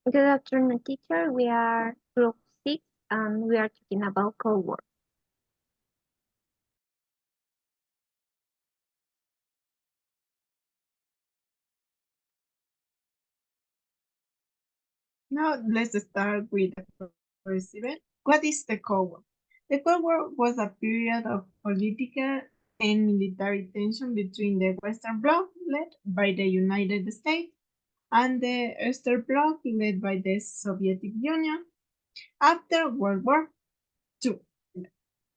Good afternoon, teacher. We are group 6 and we are talking about Cold War. Now let's start with the first event. What is the Cold War? The Cold War was a period of political and military tension between the Western Bloc, led by the United States, and the Eastern Bloc, led by the Soviet Union, after World War II.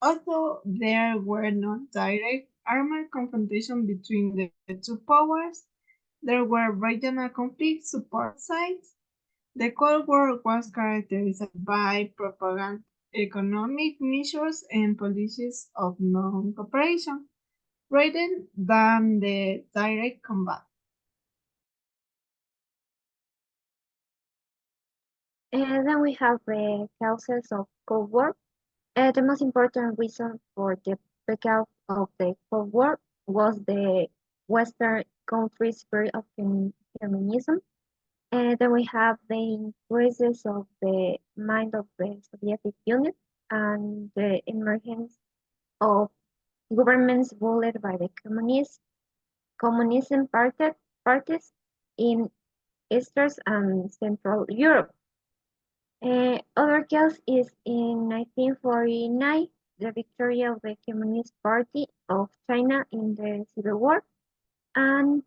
Although there were no direct armed confrontation between the two powers, there were regional conflicts support sides. The Cold War was characterized by propaganda, economic measures, and policies of non-cooperation rather than the direct combat. And then we have the causes of Cold War. The most important reason for the breakout of the Cold War was the Western countries' fear of communism. And then we have the increases of the mind of the Soviet Union and the emergence of governments ruled by the communism parties in Eastern and Central Europe. Other case is in 1949, the victory of the Communist Party of China in the Civil War, and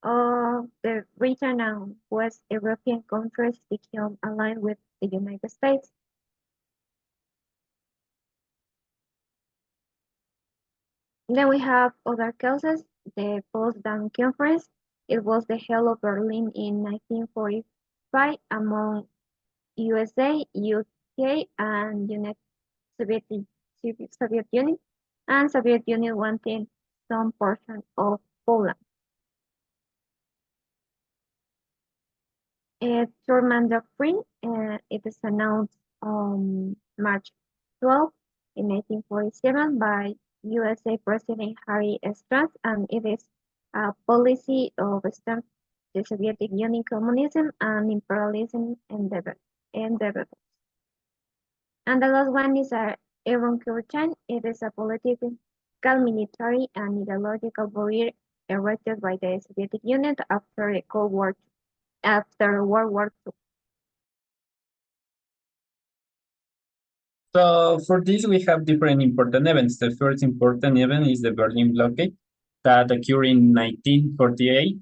the Britain and West European countries became aligned with the United States. Then we have other causes, the Potsdam Conference. It was the held of Berlin in 1945 among USA, UK, and Soviet, Soviet Union, and Soviet Union wanted some portion of Poland. Truman Doctrine, it is announced on March 12 in 1947 by USA President Harry S. Truman, and it is a policy of stamp the Soviet Union communism and imperialism endeavors. And the last one is Aaron Curtin. It is a political, military, and ideological barrier erected by the Soviet Union after the Cold War, after World War II. So for this, we have different important events. The first important event is the Berlin blockade that occurred in 1948.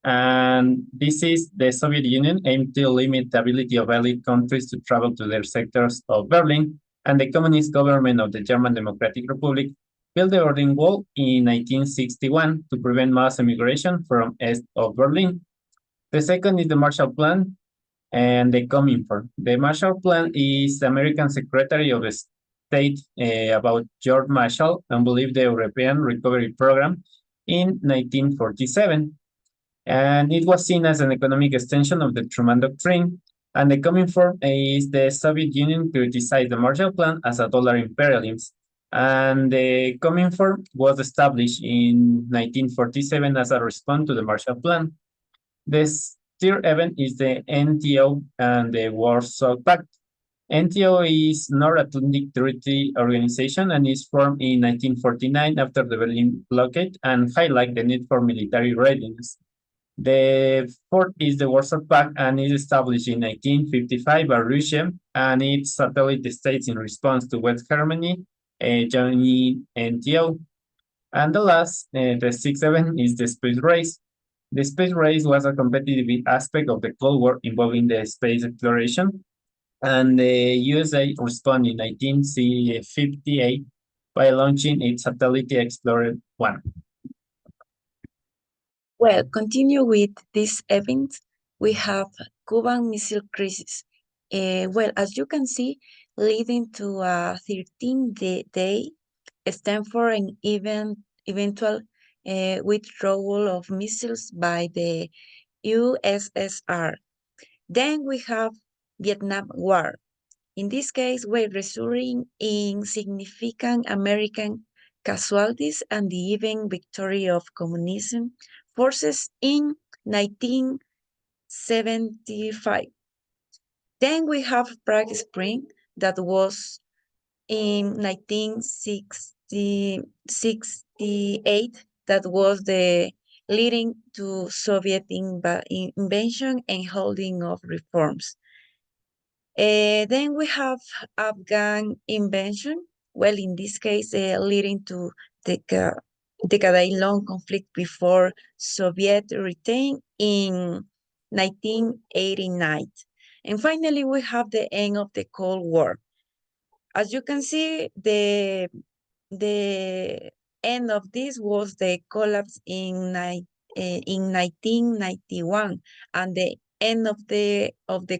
And this is the Soviet Union aimed to limit the ability of elite countries to travel to their sectors of Berlin. And the communist government of the German Democratic Republic built the Berlin Wall in 1961 to prevent mass immigration from east of Berlin. The second is the Marshall Plan, and the Coming-for. The Marshall Plan is the American Secretary of State about George Marshall and believed the European Recovery Program in 1947. And it was seen as an economic extension of the Truman Doctrine. And the Coming-for is the Soviet Union criticized the Marshall Plan as a dollar imperialism. And the Coming-for was established in 1947 as a response to the Marshall Plan. This third event is the NTO and the Warsaw Pact. NTO is North-Atlantic Treaty Organization and is formed in 1949 after the Berlin blockade and highlight the need for military readiness. The fourth is the Warsaw Pact and is established in 1955 by Russia and its satellite states in response to West Germany joining NTO. And the last, the sixth event is the space race. The space race was a competitive aspect of the Cold War involving the space exploration, and the USA responded in 1958 by launching its satellite Explorer 1. Well, continue with this event. We have Cuban Missile Crisis. Well, as you can see, leading to a 13-day stand for an eventual withdrawal of missiles by the USSR. Then we have Vietnam War. In this case, we're resulting in significant American casualties and the even victory of communism forces in 1975. Then we have Prague Spring that was in 1968 that was the leading to Soviet invasion and holding of reforms. Then we have Afghan invasion, well, in this case, leading to decade-long conflict before Soviet retain in 1989. And finally, we have the end of the Cold War. As you can see, the end of this was the collapse in 1991 and the end of the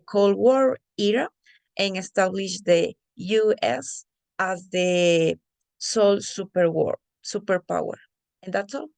Cold War era and established the U.S. as the sole superpower. And that's all.